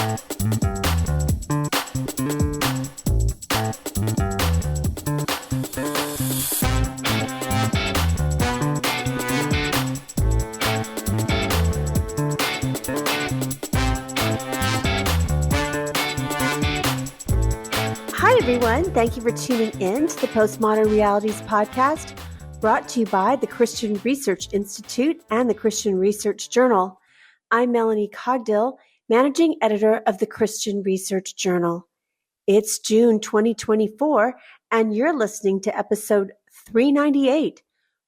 Hi, everyone. Thank you for tuning in to the Postmodern Realities podcast, brought to you by the Christian Research Institute and the Christian Research Journal. I'm Melanie Cogdill, managing editor of the Christian Research Journal. It's June 2024, and you're listening to episode 398,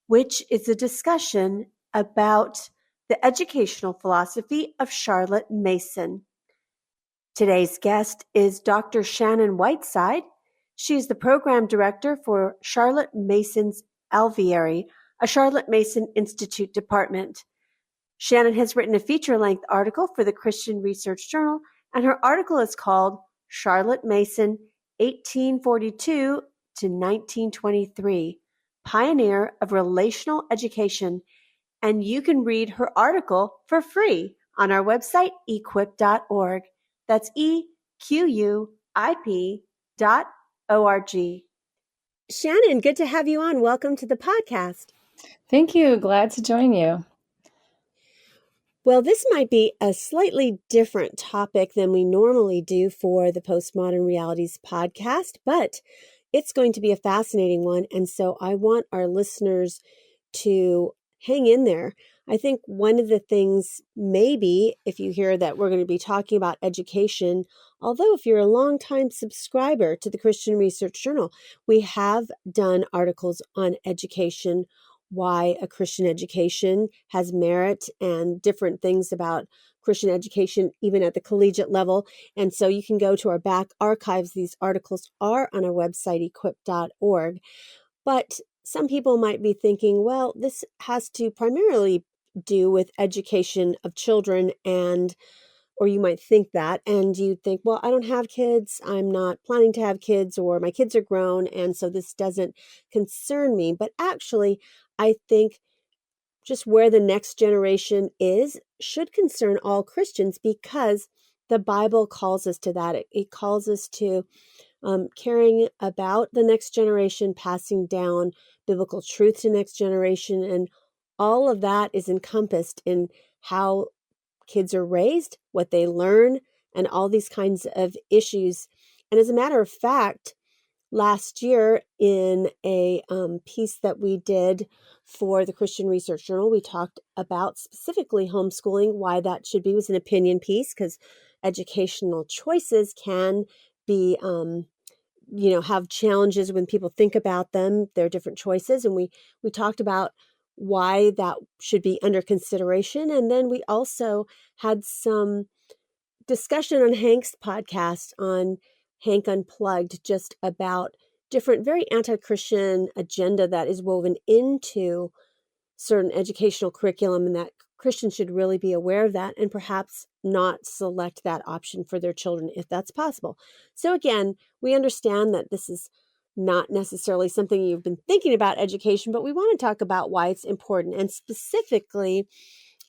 which is a discussion about the educational philosophy of Charlotte Mason. Today's guest is Dr. Shannon Whiteside. She is the program director for Charlotte Mason's Alviary, a Charlotte Mason Institute department. Shannon has written a feature-length article for the Christian Research Journal, and her article is called Charlotte Mason, 1842 to 1923, Pioneer of Relational Education. And you can read her article for free on our website, equip.org. That's EQUIP.org. Shannon, good to have you on. Welcome to the podcast. Thank you. Glad to join you. Well, this might be a slightly different topic than we normally do for the Postmodern Realities podcast, but it's going to be a fascinating one. And so I want our listeners to hang in there. I think one of the things, maybe if you hear that we're going to be talking about education, although if you're a longtime subscriber to the Christian Research Journal, we have done articles on education, why a Christian education has merit, and different things about Christian education, even at the collegiate level. And so you can go to our back archives. These articles are on our website, equip.org. But some people might be thinking, well, this has to primarily do with education of children, or you might think that, and you think, well, I don't have kids, I'm not planning to have kids, or my kids are grown, and so this doesn't concern me. But actually, I think just where the next generation is should concern all Christians, because the Bible calls us to that. It calls us to caring about the next generation, passing down biblical truth to next generation, and all of that is encompassed in how kids are raised, what they learn, and all these kinds of issues. And as a matter of fact, last year in a piece that we did for the Christian Research Journal, we talked about specifically homeschooling, why that should be. It was an opinion piece, because educational choices can be have challenges when people think about them. There are different choices, and we talked about why that should be under consideration. And then we also had some discussion on Hank's podcast, on Hank Unplugged, just about different very anti-Christian agenda that is woven into certain educational curriculum, and that Christians should really be aware of that and perhaps not select that option for their children if that's possible. So again, we understand that this is not necessarily something you've been thinking about education, but we want to talk about why it's important, and specifically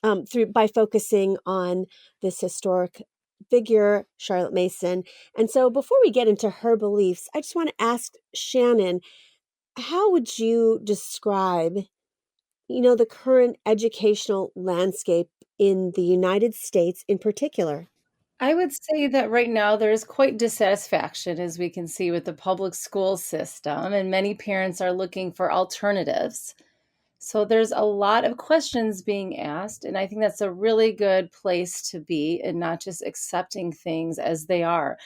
by focusing on this historic figure, Charlotte Mason. And so before we get into her beliefs, I just want to ask Shannon, how would you describe the current educational landscape in the United States in particular? I would say that right now there is quite dissatisfaction, as we can see with the public school system, and many parents are looking for alternatives. So there's a lot of questions being asked, and I think that's a really good place to be, and not just accepting things as they are.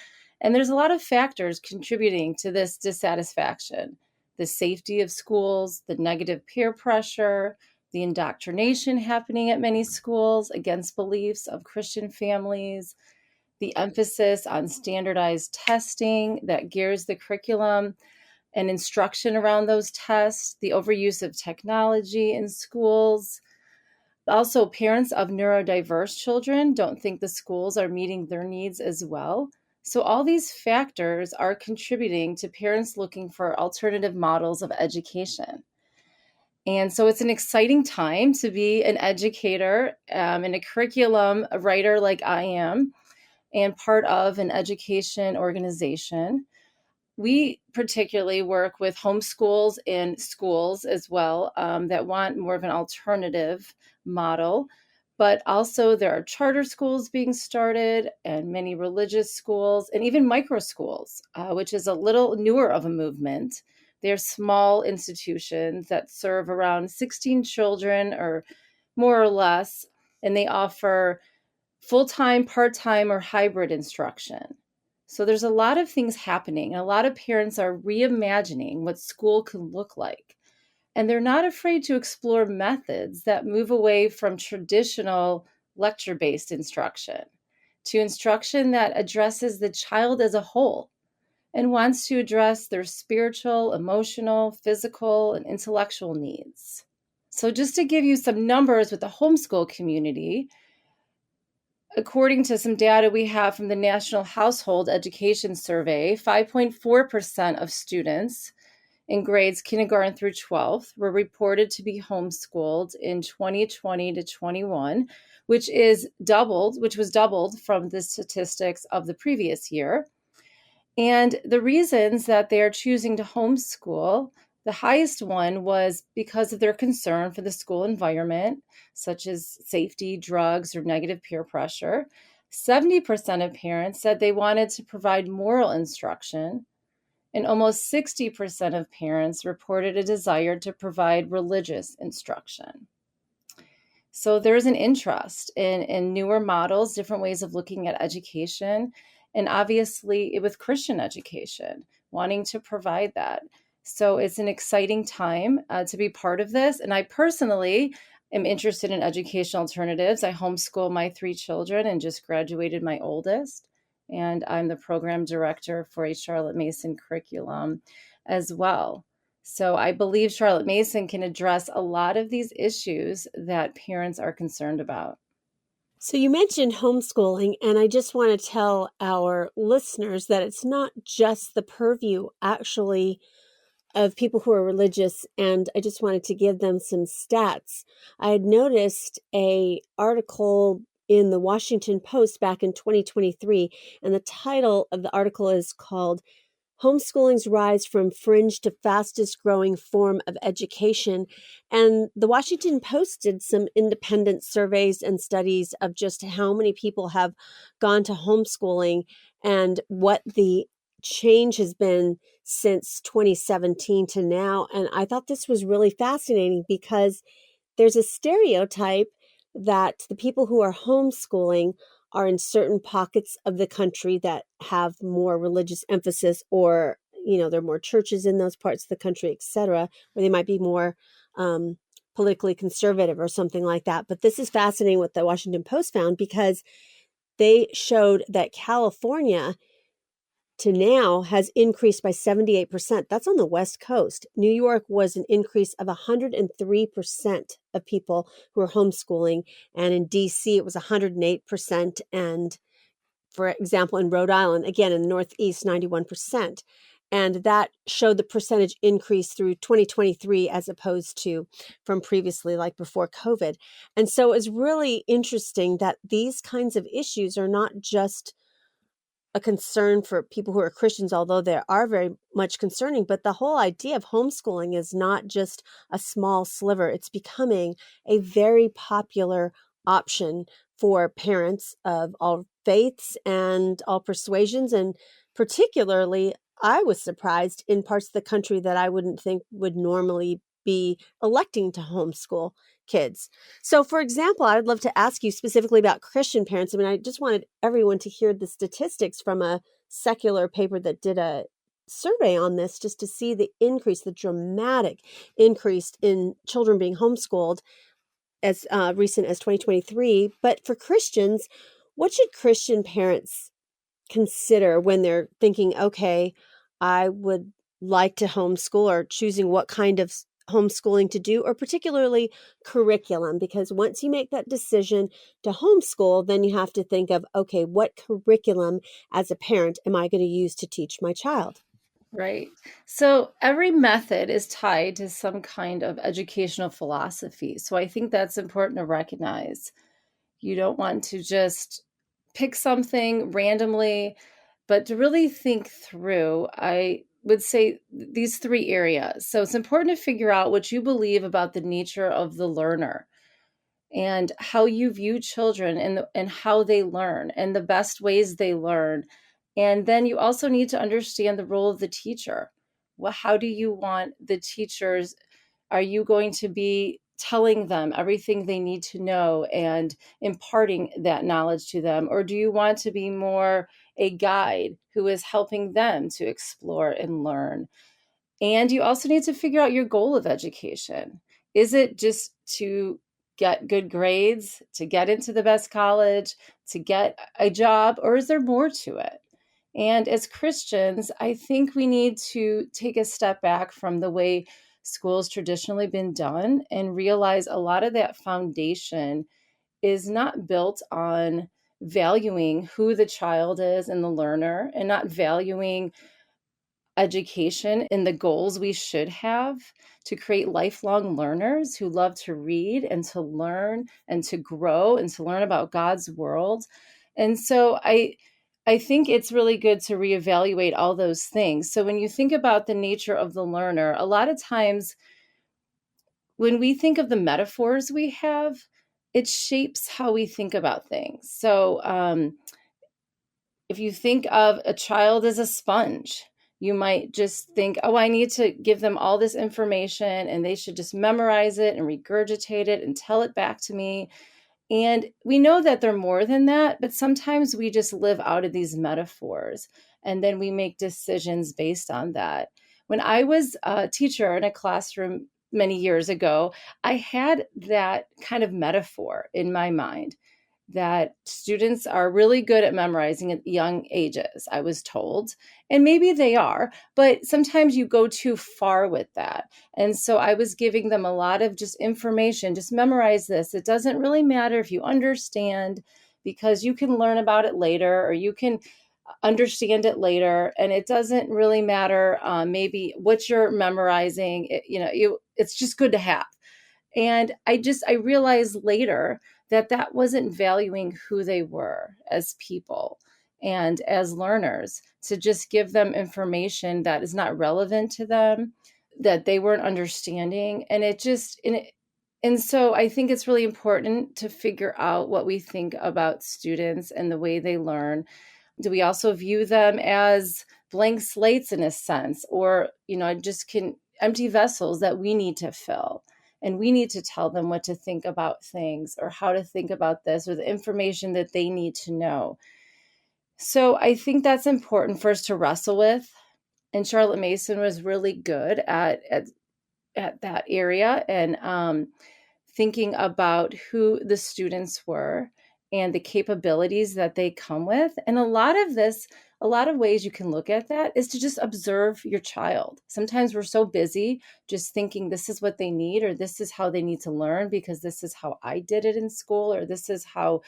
And there's a lot of factors contributing to this dissatisfaction: the safety of schools, the negative peer pressure, the indoctrination happening at many schools against beliefs of Christian families, the emphasis on standardized testing that gears the curriculum and instruction around those tests, the overuse of technology in schools. Also, parents of neurodiverse children don't think the schools are meeting their needs as well. So all these factors are contributing to parents looking for alternative models of education. And so it's an exciting time to be an educator and a curriculum writer like I am. and part of an education organization. We particularly work with homeschools and schools as well that want more of an alternative model. But also, there are charter schools being started, and many religious schools, and even micro schools, which is a little newer of a movement. They're small institutions that serve around 16 children or more or less, and they offer full-time, part-time, or hybrid instruction. So there's a lot of things happening. A lot of parents are reimagining what school can look like. And they're not afraid to explore methods that move away from traditional lecture-based instruction to instruction that addresses the child as a whole and wants to address their spiritual, emotional, physical, and intellectual needs. So just to give you some numbers with the homeschool community, according to some data we have from the National Household Education Survey, 5.4% of students in grades kindergarten through 12th were reported to be homeschooled in 2020 to 21, which was doubled from the statistics of the previous year. And the reasons that they are choosing to homeschool, the highest one was because of their concern for the school environment, such as safety, drugs, or negative peer pressure. 70% of parents said they wanted to provide moral instruction, and almost 60% of parents reported a desire to provide religious instruction. So there's an interest in newer models, different ways of looking at education, and obviously with Christian education, wanting to provide that. So it's an exciting time to be part of this. And I personally am interested in education alternatives. I homeschool my 3 children and just graduated my oldest. And I'm the program director for a Charlotte Mason curriculum as well. So I believe Charlotte Mason can address a lot of these issues that parents are concerned about. So you mentioned homeschooling, and I just want to tell our listeners that it's not just the purview actually of people who are religious, and I just wanted to give them some stats. I had noticed a article in the Washington Post back in 2023, and the title of the article is called Homeschooling's Rise from Fringe to Fastest Growing Form of Education. And the Washington Post did some independent surveys and studies of just how many people have gone to homeschooling and what the change has been since 2017 to now. And I thought this was really fascinating because there's a stereotype that the people who are homeschooling are in certain pockets of the country that have more religious emphasis, or there are more churches in those parts of the country, etc., where they might be more politically conservative or something like that. But this is fascinating what the Washington Post found, because they showed that California to now has increased by 78%. That's on the West Coast. New York was an increase of 103% of people who are homeschooling. And in DC, it was 108%. And for example, in Rhode Island, again, in the Northeast, 91%. And that showed the percentage increase through 2023 as opposed to from previously, like before COVID. And so it's really interesting that these kinds of issues are not just a concern for people who are Christians, although they are very much concerning. But the whole idea of homeschooling is not just a small sliver. It's becoming a very popular option for parents of all faiths and all persuasions. And particularly, I was surprised in parts of the country that I wouldn't think would normally be electing to homeschool kids. So, for example, I would love to ask you specifically about Christian parents. I mean, I just wanted everyone to hear the statistics from a secular paper that did a survey on this, just to see the increase, the dramatic increase in children being homeschooled as recent as 2023. But for Christians, what should Christian parents consider when they're thinking, okay, I would like to homeschool, or choosing what kind of homeschooling to do, or particularly curriculum? Because once you make that decision to homeschool, then you have to think of, okay, what curriculum as a parent am I going to use to teach my child? Right. So every method is tied to some kind of educational philosophy. So I think that's important to recognize. You don't want to just pick something randomly, but to really think through, I would say these three areas. So it's important to figure out what you believe about the nature of the learner and how you view children and how they learn and the best ways they learn. And then you also need to understand the role of the teacher. Well, how do you want the teachers? Are you going to be telling them everything they need to know and imparting that knowledge to them? Or do you want to be more a guide who is helping them to explore and learn? And you also need to figure out your goal of education. Is it just to get good grades, to get into the best college, to get a job, or is there more to it? And as Christians, I think we need to take a step back from the way school's traditionally been done and realize a lot of that foundation is not built on valuing who the child is and the learner and not valuing education and the goals we should have to create lifelong learners who love to read and to learn and to grow and to learn about God's world. And so I think it's really good to reevaluate all those things. So when you think about the nature of the learner, a lot of times when we think of the metaphors we have, it shapes how we think about things. So if you think of a child as a sponge, you might just think, oh, I need to give them all this information and they should just memorize it and regurgitate it and tell it back to me. And we know that they're more than that, but sometimes we just live out of these metaphors and then we make decisions based on that. When I was a teacher in a classroom many years ago, I had that kind of metaphor in my mind that students are really good at memorizing at young ages, I was told. And maybe they are, but sometimes you go too far with that. And so I was giving them a lot of just information, just memorize this. It doesn't really matter if you understand, because you can learn about it later or you can understand it later. And it doesn't really matter maybe what you're memorizing. It's just good to have. And I realized later that that wasn't valuing who they were as people and as learners, to just give them information that is not relevant to them, that they weren't understanding. And so I think it's really important to figure out what we think about students and the way they learn. Do we also view them as blank slates in a sense, or just can empty vessels that we need to fill, and we need to tell them what to think about things or how to think about this or the information that they need to know? So I think that's important for us to wrestle with. And Charlotte Mason was really good at that area, and thinking about who the students were and the capabilities that they come with. And a lot of ways you can look at that is to just observe your child. Sometimes we're so busy just thinking this is what they need, or this is how they need to learn because this is how I did it in school, or this is how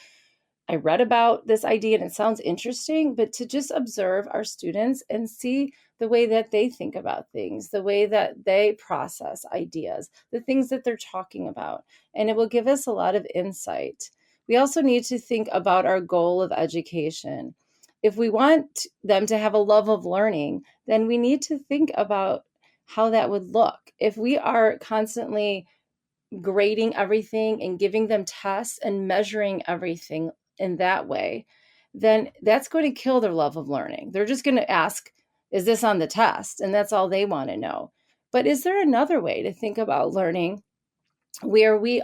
I read about this idea and it sounds interesting, but to just observe our students and see the way that they think about things, the way that they process ideas, the things that they're talking about. And it will give us a lot of insight. We also need to think about our goal of education. If we want them to have a love of learning, then we need to think about how that would look. If we are constantly grading everything and giving them tests and measuring everything in that way, then that's going to kill their love of learning. They're just going to ask, is this on the test? And that's all they want to know. But is there another way to think about learning where we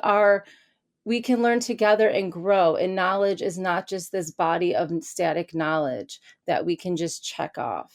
can learn together and grow, and knowledge is not just this body of static knowledge that we can just check off?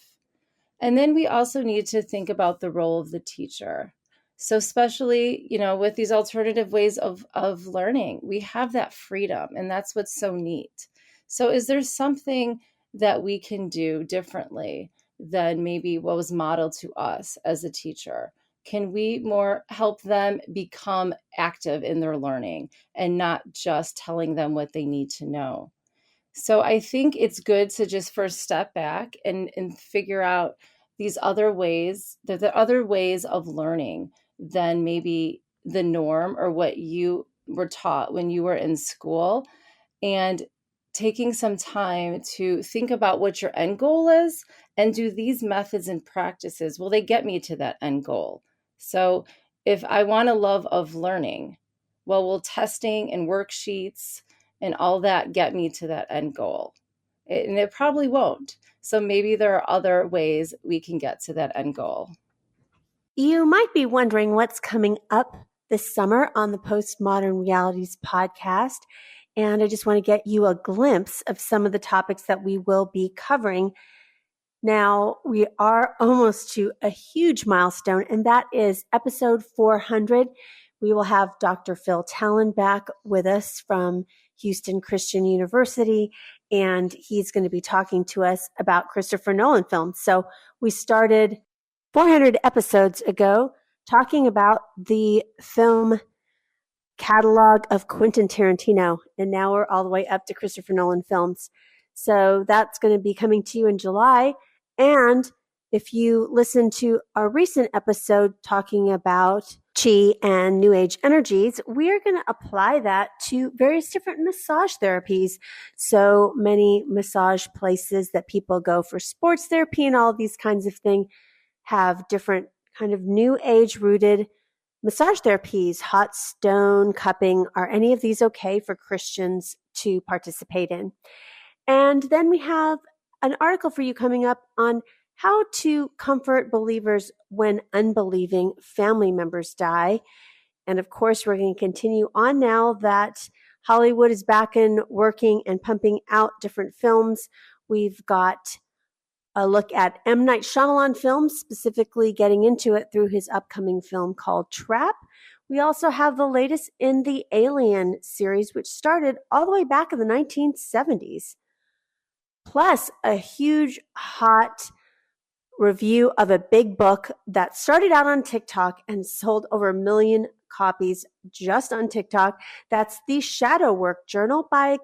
And then we also need to think about the role of the teacher. So especially, with these alternative ways of learning, we have that freedom, and that's what's so neat. So is there something that we can do differently than maybe what was modeled to us as a teacher? Can we more help them become active in their learning and not just telling them what they need to know? So I think it's good to just first step back and figure out these other ways, the other ways of learning than maybe the norm or what you were taught when you were in school. And taking some time to think about what your end goal is and do these methods and practices, will they get me to that end goal? So if I want a love of learning, well, will testing and worksheets and all that get me to that end goal? And it probably won't. So maybe there are other ways we can get to that end goal. You might be wondering what's coming up this summer on the Postmodern Realities podcast. And I just want to get you a glimpse of some of the topics that we will be covering. Now, we are almost to a huge milestone, and that is episode 400. We will have Dr. Phil Talon back with us from Houston Christian University, and he's going to be talking to us about Christopher Nolan films. So we started 400 episodes ago talking about the film catalog of Quentin Tarantino, and now we're all the way up to Christopher Nolan films. So that's going to be coming to you in July. And if you listen to our recent episode talking about chi and new age energies, we are going to apply that to various different massage therapies. So many massage places that people go for sports therapy and all of these kinds of things have different kind of new age rooted massage therapies. Hot stone cupping, are any of these okay for Christians to participate in? And then we have an article for you coming up on how to comfort believers when unbelieving family members die. And of course, we're going to continue on now that Hollywood is back in working and pumping out different films. We've got a look at M. Night Shyamalan films, specifically getting into it through his upcoming film called Trap. We also have the latest in the Alien series, which started all the way back in the 1970s. Plus, a huge, hot review of a big book that started out on TikTok and sold over 1 million copies just on TikTok. That's The Shadow Work Journal by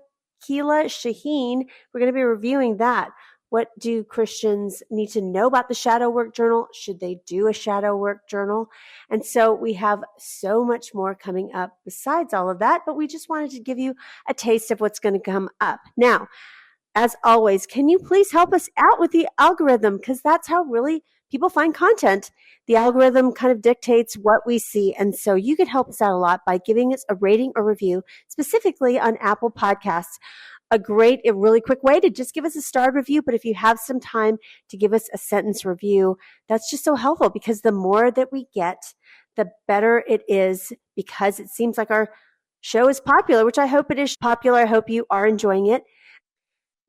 Keela Shaheen. We're going to be reviewing that. What do Christians need to know about the shadow work journal? Should they do a shadow work journal? And so we have so much more coming up besides all of that, but we just wanted to give you a taste of what's going to come up. Now, as always, can you please help us out with the algorithm? Because that's how really people find content. The algorithm kind of dictates what we see. And so you could help us out a lot by giving us a rating or review, specifically on Apple Podcasts. A really quick way to just give us a star review. But if you have some time to give us a sentence review, that's just so helpful, because the more that we get, the better it is, because it seems like our show is popular, which I hope it is popular. I hope you are enjoying it.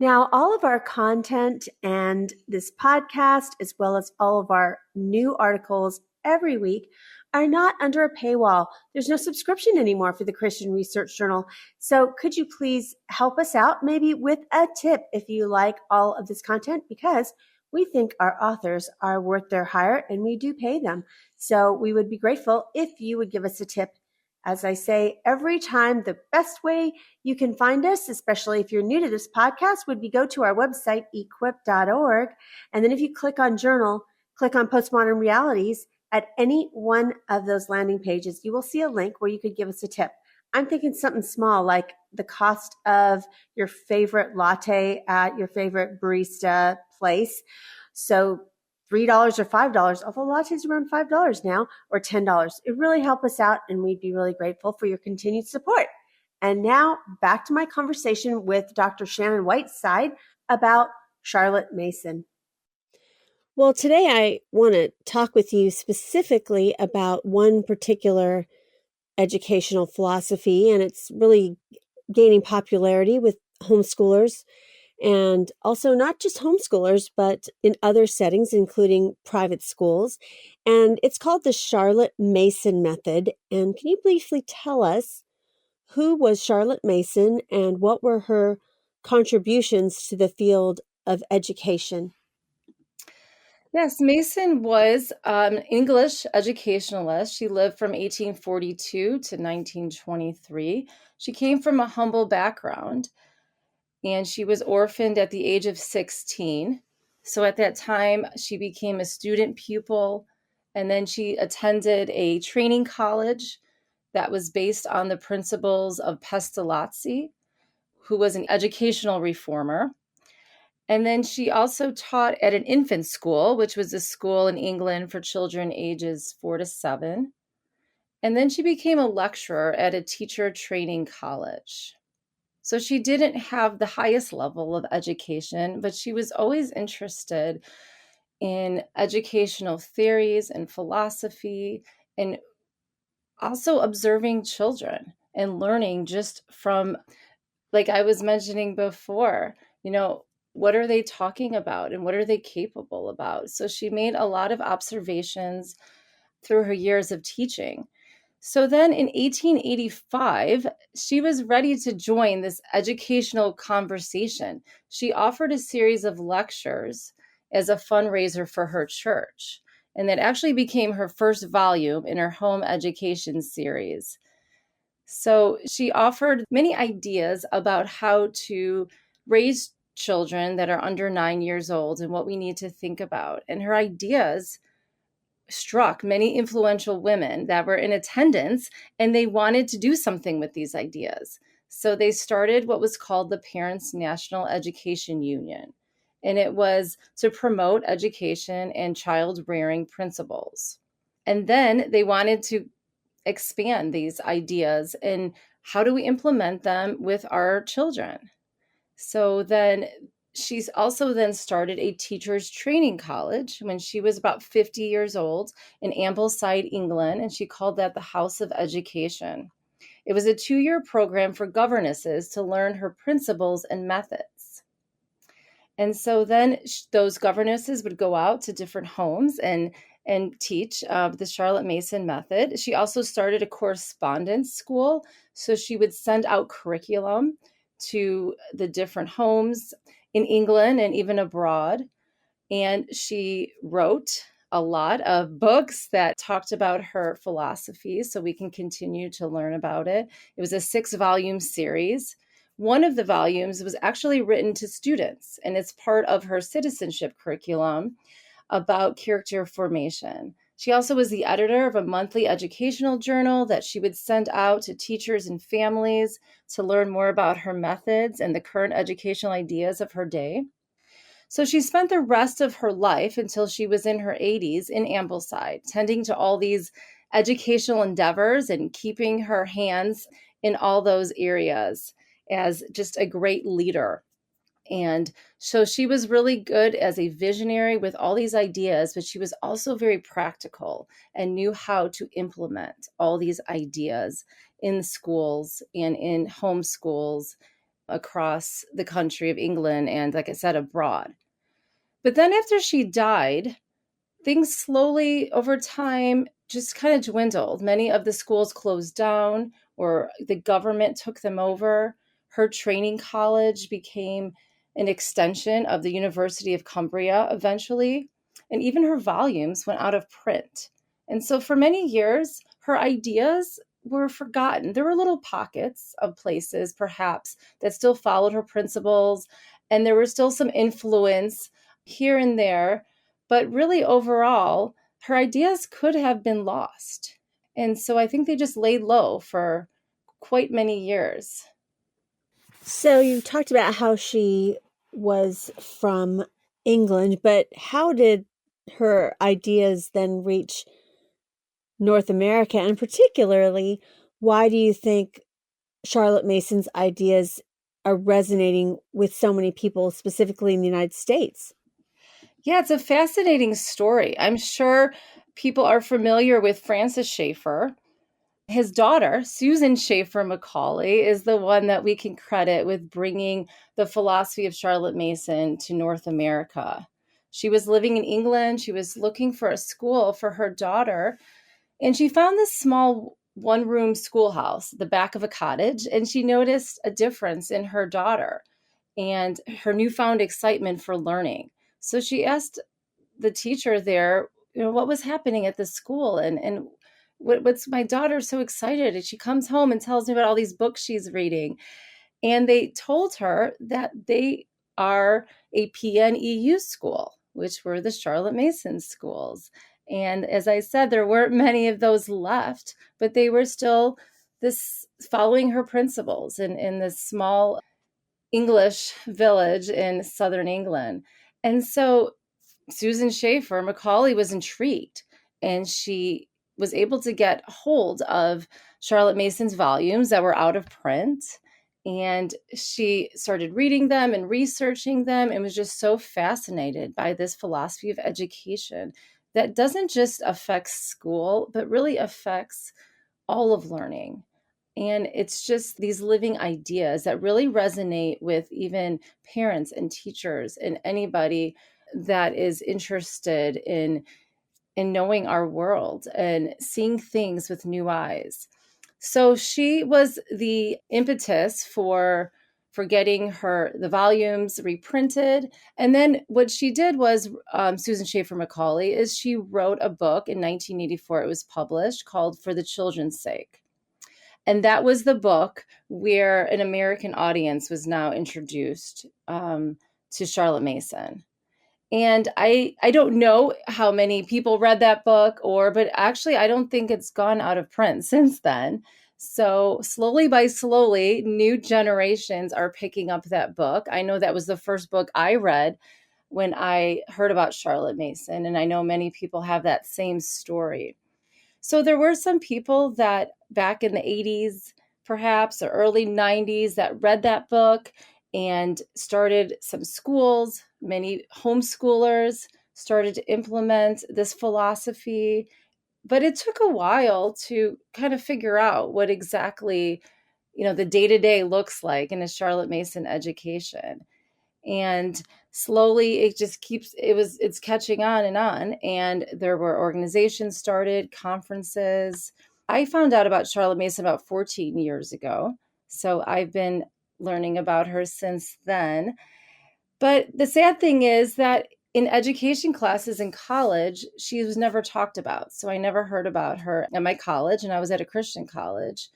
Now, all of our content and this podcast, as well as all of our new articles every week, are not under a paywall. There's no subscription anymore for the Christian Research Journal. So could you please help us out, maybe with a tip, if you like all of this content, because we think our authors are worth their hire and we do pay them. So we would be grateful if you would give us a tip. As I say every time, the best way you can find us, especially if you're new to this podcast, would be go to our website, equip.org. And then if you click on journal, click on Postmodern Realities. At any one of those landing pages, you will see a link where you could give us a tip. I'm thinking something small, like the cost of your favorite latte at your favorite barista place. So $3 or $5, although lattes are around $5 now, or $10. It really helped us out, and we'd be really grateful for your continued support. And now back to my conversation with Dr. Shannon Whiteside about Charlotte Mason. Well, today I want to talk with you specifically about one particular educational philosophy, and it's really gaining popularity with homeschoolers, and also not just homeschoolers, but in other settings, including private schools. And it's called the Charlotte Mason method. And can you briefly tell us, who was Charlotte Mason and what were her contributions to the field of education? Yes, Mason was an English educationalist. She lived from 1842 to 1923. She came from a humble background, and she was orphaned at the age of 16. So at that time, she became a student pupil, and then she attended a training college that was based on the principles of Pestalozzi, who was an educational reformer. And then she also taught at an infant school, which was a school in England for children ages 4 to 7. And then she became a lecturer at a teacher training college. So she didn't have the highest level of education, but she was always interested in educational theories and philosophy, and also observing children and learning just from, like I was mentioning before, what are they talking about and what are they capable about? So she made a lot of observations through her years of teaching. So then in 1885, she was ready to join this educational conversation. She offered a series of lectures as a fundraiser for her church. And that actually became her first volume in her home education series. So she offered many ideas about how to raise children that are under 9 years old and what we need to think about. And her ideas struck many influential women that were in attendance, and they wanted to do something with these ideas. So they started what was called the Parents National Education Union, and it was to promote education and child rearing principles. And then they wanted to expand these ideas and how do we implement them with our children. So then she's also then started a teachers training college when she was about 50 years old in Ambleside, England, and she called that the House of Education. It was a 2-year program for governesses to learn her principles and methods. And so then those governesses would go out to different homes and teach the Charlotte Mason method. She also started a correspondence school. So she would send out curriculum to the different homes in England and even abroad. And she wrote a lot of books that talked about her philosophy so we can continue to learn about it. It was a 6-volume series. One of the volumes was actually written to students, and it's part of her citizenship curriculum about character formation. She also was the editor of a monthly educational journal that she would send out to teachers and families to learn more about her methods and the current educational ideas of her day. So she spent the rest of her life until she was in her 80s in Ambleside, tending to all these educational endeavors and keeping her hands in all those areas as just a great leader. And so she was really good as a visionary with all these ideas, but she was also very practical and knew how to implement all these ideas in schools and in homeschools across the country of England and, like I said, abroad. But then after she died, things slowly over time just kind of dwindled. Many of the schools closed down or the government took them over. Her training college became an extension of the University of Cumbria eventually, and even her volumes went out of print. And so for many years, her ideas were forgotten. There were little pockets of places, perhaps, that still followed her principles, and there was still some influence here and there, but really overall, her ideas could have been lost. And so I think they just laid low for quite many years. So you talked about how she was from England, but how did her ideas then reach North America? And particularly, why do you think Charlotte Mason's ideas are resonating with so many people, specifically in the United States? Yeah, it's a fascinating story. I'm sure people are familiar with Francis Schaeffer. His daughter, Susan Schaeffer Macaulay, is the one that we can credit with bringing the philosophy of Charlotte Mason to North America. She was living in England. She was looking for a school for her daughter, and she found this small one-room schoolhouse at the back of a cottage, and she noticed a difference in her daughter and her newfound excitement for learning. So she asked the teacher there, what was happening at the school, and what's my daughter so excited? And she comes home and tells me about all these books she's reading. And they told her that they are a PNEU school, which were the Charlotte Mason schools. And as I said, there weren't many of those left, but they were still this following her principles in this small English village in southern England. And so Susan Schaefer Macaulay was intrigued, and she was able to get hold of Charlotte Mason's volumes that were out of print. And she started reading them and researching them and was just so fascinated by this philosophy of education that doesn't just affect school, but really affects all of learning. And it's just these living ideas that really resonate with even parents and teachers and anybody that is interested in knowing our world and seeing things with new eyes. So she was the impetus for getting the volumes reprinted. And then what she did was, Susan Schaefer Macaulay, is she wrote a book in 1984. It was published, called For the Children's Sake. And that was the book where an American audience was now introduced to Charlotte Mason. And I don't know how many people read that book, but actually I don't think it's gone out of print since then. So slowly by slowly, new generations are picking up that book. I know that was the first book I read when I heard about Charlotte Mason, and I know many people have that same story. So there were some people that back in the 80s, perhaps, or early 90s, that read that book and started some schools. Many homeschoolers started to implement this philosophy. But it took a while to kind of figure out what exactly, the day-to-day looks like in a Charlotte Mason education. And slowly it's catching on, and there were organizations started, conferences. I found out about Charlotte Mason about 14 years ago, so I've been learning about her since then. But the sad thing is that in education classes in college, she was never talked about. So I never heard about her at my college, and I was at a Christian college.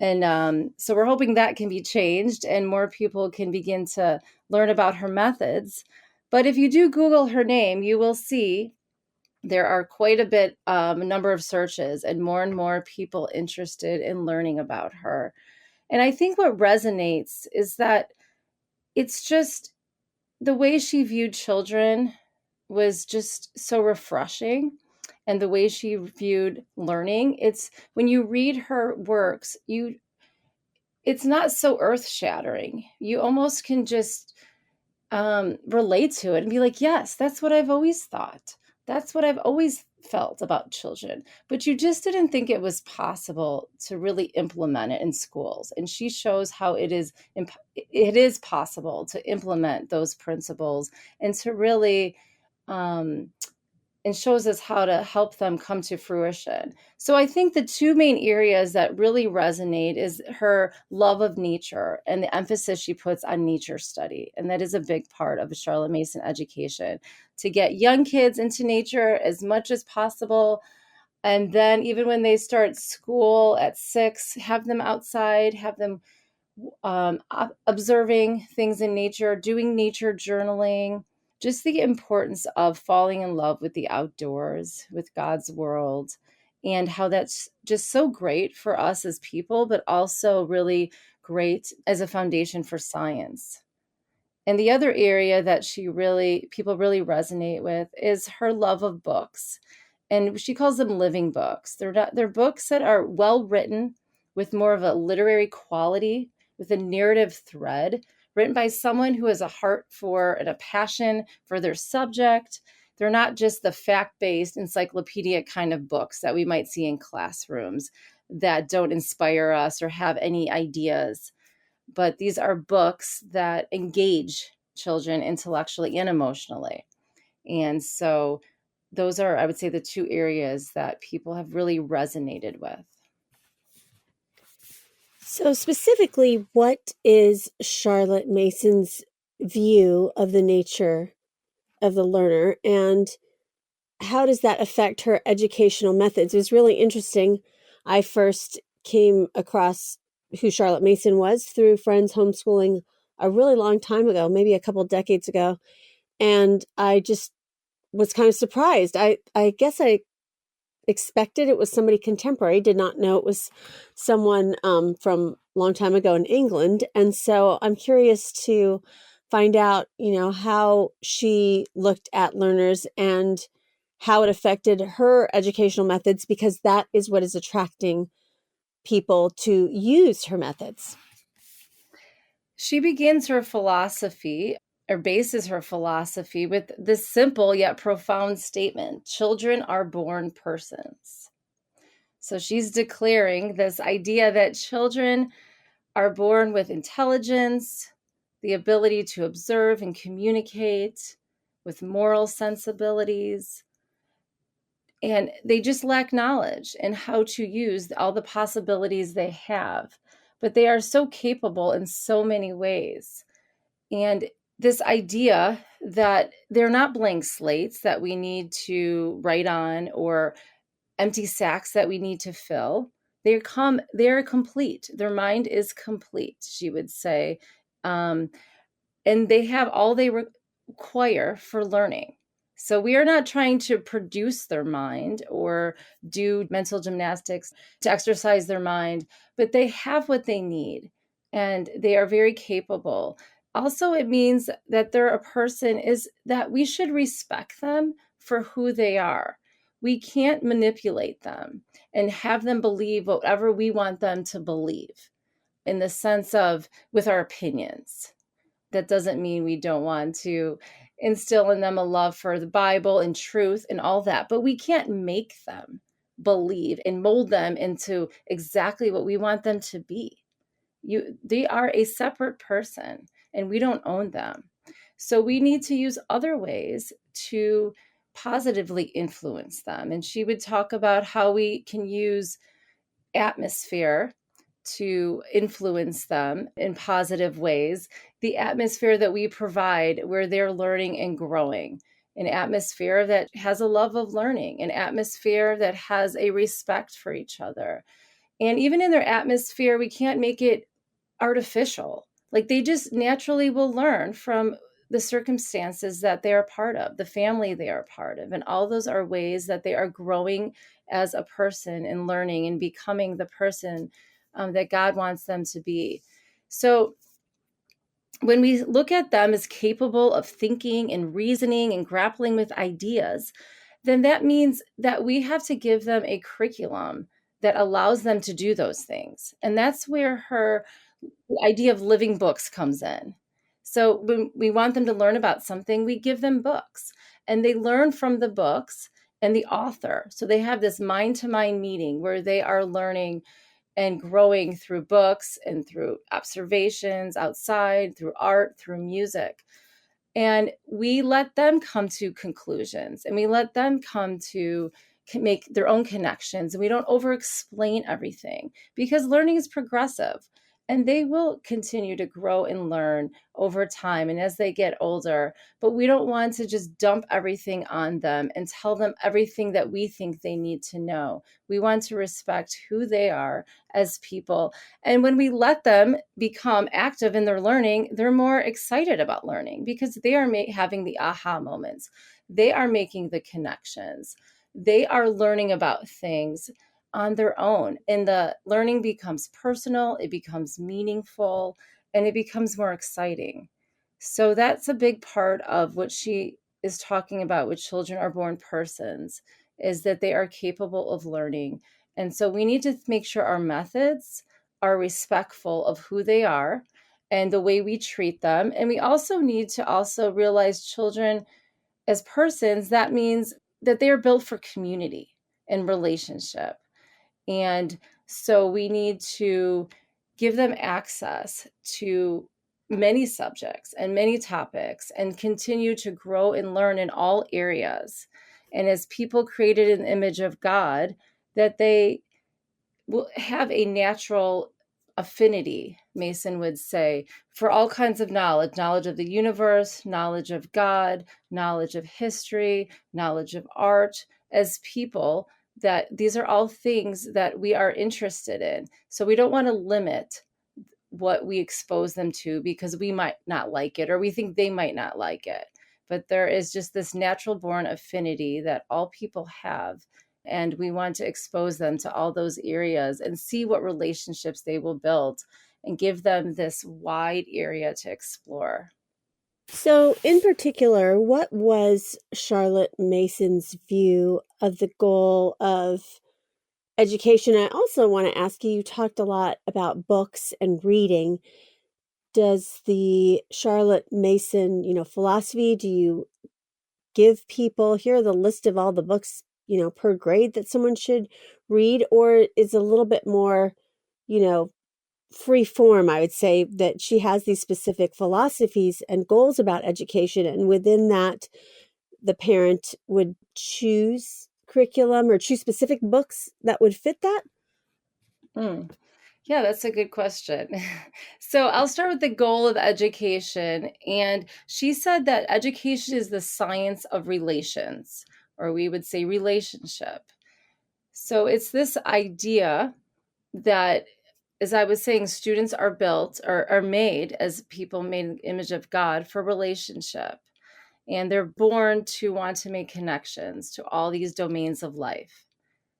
And so we're hoping that can be changed and more people can begin to learn about her methods. But if you do Google her name, you will see there are quite a number of searches and more people interested in learning about her. And I think what resonates is that it's just the way she viewed children was just so refreshing, and the way she viewed learning. It's when you read her works, it's not so earth shattering. You almost can just relate to it and be like, yes, that's what I've always thought. That's what I've always felt about children. But you just didn't think it was possible to really implement it in schools. And she shows how it is possible to implement those principles and to really and shows us how to help them come to fruition. So I think the two main areas that really resonate is her love of nature and the emphasis she puts on nature study. And that is a big part of a Charlotte Mason education, to get young kids into nature as much as possible. And then even when they start school at 6, have them outside, have them observing things in nature, doing nature journaling, just the importance of falling in love with the outdoors, with God's world, and how that's just so great for us as people, but also really great as a foundation for science. And the other area that people really resonate with is her love of books. And she calls them living books. They're books that are well written, with more of a literary quality, with a narrative thread, written by someone who has a heart for and a passion for their subject. They're not just the fact-based encyclopedia kind of books that we might see in classrooms that don't inspire us or have any ideas. But these are books that engage children intellectually and emotionally. And so those are, I would say, the two areas that people have really resonated with. So specifically, what is Charlotte Mason's view of the nature of the learner, and how does that affect her educational methods? It was really interesting. I first came across who Charlotte Mason was through friends homeschooling a really long time ago, maybe a couple decades ago. And I just was kind of surprised. I guess I expected it was somebody contemporary, did not know it was someone from long time ago in England. And so I'm curious to find out, how she looked at learners and how it affected her educational methods, because that is what is attracting people to use her methods. She begins her philosophy or bases her philosophy with this simple yet profound statement: children are born persons. So she's declaring this idea that children are born with intelligence, the ability to observe and communicate, with moral sensibilities, and they just lack knowledge and how to use all the possibilities they have. But they are so capable in so many ways. And this idea that they're not blank slates that we need to write on or empty sacks that we need to fill. They're complete. Their mind is complete, she would say. And they have all they require for learning. So we are not trying to produce their mind or do mental gymnastics to exercise their mind, but they have what they need and they are very capable. Also, it means that they're a person is that we should respect them for who they are. We can't manipulate them and have them believe whatever we want them to believe in the sense of with our opinions. That doesn't mean we don't want to instill in them a love for the Bible and truth and all that, but we can't make them believe and mold them into exactly what we want them to be. They are a separate person and we don't own them. So we need to use other ways to positively influence them. And she would talk about how we can use atmosphere to influence them in positive ways, the atmosphere that we provide where they're learning and growing, an atmosphere that has a love of learning, an atmosphere that has a respect for each other. And even in their atmosphere, we can't make it artificial. Like they just naturally will learn from the circumstances that they are part of, the family they are part of. And all those are ways that they are growing as a person and learning and becoming the person that God wants them to be. So when we look at them as capable of thinking and reasoning and grappling with ideas, then that means that we have to give them a curriculum that allows them to do those things. And that's where her idea of living books comes in. So when we want them to learn about something, we give them books and they learn from the books and the author. So they have this mind-to-mind meeting where they are learning and growing through books and through observations outside, through art, through music. And we let them come to conclusions and we let them come to make their own connections. And we don't over explain everything because learning is progressive and they will continue to grow and learn over time and as they get older. But we don't want to just dump everything on them and tell them everything that we think they need to know. We want to respect who they are as people. And when we let them become active in their learning, they're more excited about learning because they are having the aha moments. They are making the connections. They are learning about things on their own. And the learning becomes personal, it becomes meaningful, and it becomes more exciting. So that's a big part of what she is talking about with children are born persons, is that they are capable of learning. And so we need to make sure our methods are respectful of who they are and the way we treat them. And we also need to also realize children as persons, that means that they are built for community and relationship. And so we need to give them access to many subjects and many topics and continue to grow and learn in all areas. And as people created in the image of God, that they will have a natural affinity, Mason would say, for all kinds of knowledge of the universe, knowledge of God, knowledge of history, knowledge of art, as people, that these are all things that we are interested in. So we don't want to limit what we expose them to because we might not like it or we think they might not like it. But there is just this natural born affinity that all people have. And we want to expose them to all those areas and see what relationships they will build and give them this wide area to explore. So, in particular, what was Charlotte Mason's view of the goal of education? I also want to ask you, you talked a lot about books and reading. Does the Charlotte Mason, philosophy, do you give people, here are the list of all the books, per grade that someone should read, or is it a little bit more, you know, free form? I would say that she has these specific philosophies and goals about education, and within that, the parent would choose curriculum or choose specific books that would fit that. Mm. Yeah, that's a good question. So I'll start with the goal of education. And she said that education is the science of relations, or we would say relationship. So it's this idea that, as I was saying, students are built or are made as people made in the image of God for relationship. And they're born to want to make connections to all these domains of life.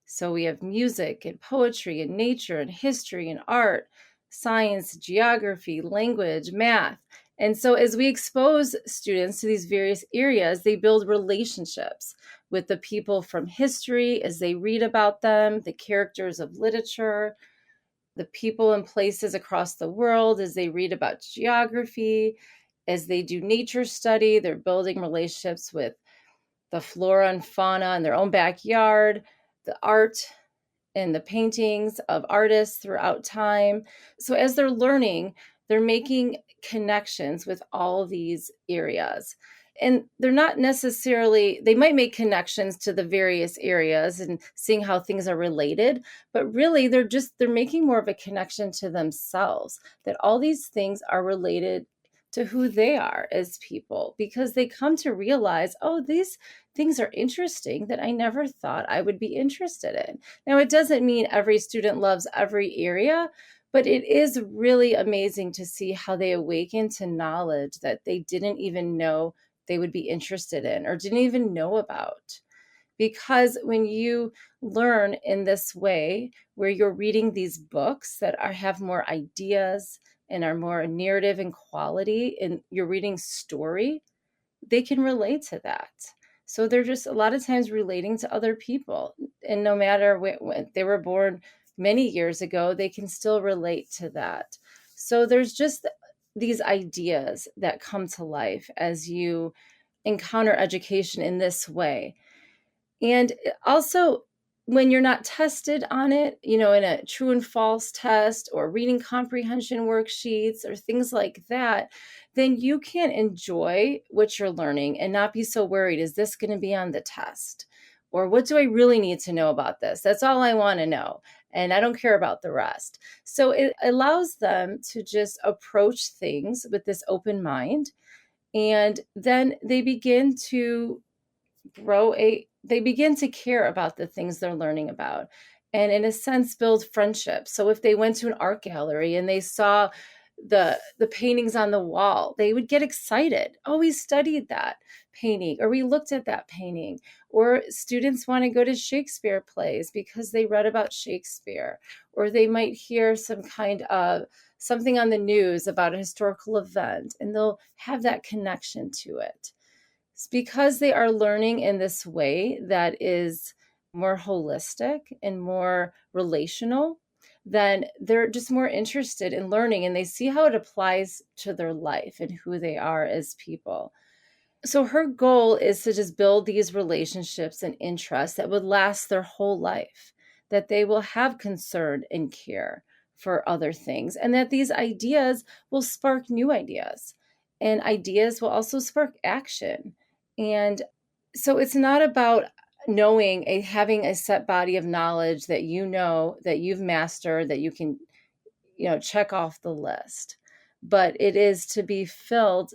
So we have music and poetry and nature and history and art, science, geography, language, math. And so as we expose students to these various areas, they build relationships with the people from history as they read about them, the characters of literature, the people and places across the world as they read about geography, as they do nature study, they're building relationships with the flora and fauna in their own backyard, the art and the paintings of artists throughout time. So as they're learning, they're making connections with all these areas. And they're not necessarily, they might make connections to the various areas and seeing how things are related, but really they're making more of a connection to themselves, that all these things are related to who they are as people, because they come to realize, oh, these things are interesting that I never thought I would be interested in. Now, it doesn't mean every student loves every area, but it is really amazing to see how they awaken to knowledge that they didn't even know they would be interested in or didn't even know about. Because when you learn in this way, where you're reading these books that have more ideas and are more narrative in quality, and you're reading story, they can relate to that. So they're just a lot of times relating to other people. And no matter when they were born many years ago, they can still relate to that. So there's just these ideas that come to life as you encounter education in this way. And also, when you're not tested on it, in a true and false test or reading comprehension worksheets or things like that, then you can enjoy what you're learning and not be so worried. Is this going to be on the test? Or what do I really need to know about this? That's all I want to know. And I don't care about the rest. So it allows them to just approach things with this open mind. And then they begin to care about the things they're learning about, and in a sense build friendships. So if they went to an art gallery and they saw the paintings on the wall, they would get excited. Oh, we studied that painting, or we looked at that painting. Or students want to go to Shakespeare plays because they read about Shakespeare, or they might hear some kind of something on the news about a historical event, and they'll have that connection to it. It's because they are learning in this way that is more holistic and more relational, then they're just more interested in learning, and they see how it applies to their life and who they are as people. So her goal is to just build these relationships and interests that would last their whole life, that they will have concern and care for other things, and that these ideas will spark new ideas, and ideas will also spark action. And so it's not about having a set body of knowledge that that you've mastered, that you can, check off the list, but it is to be filled,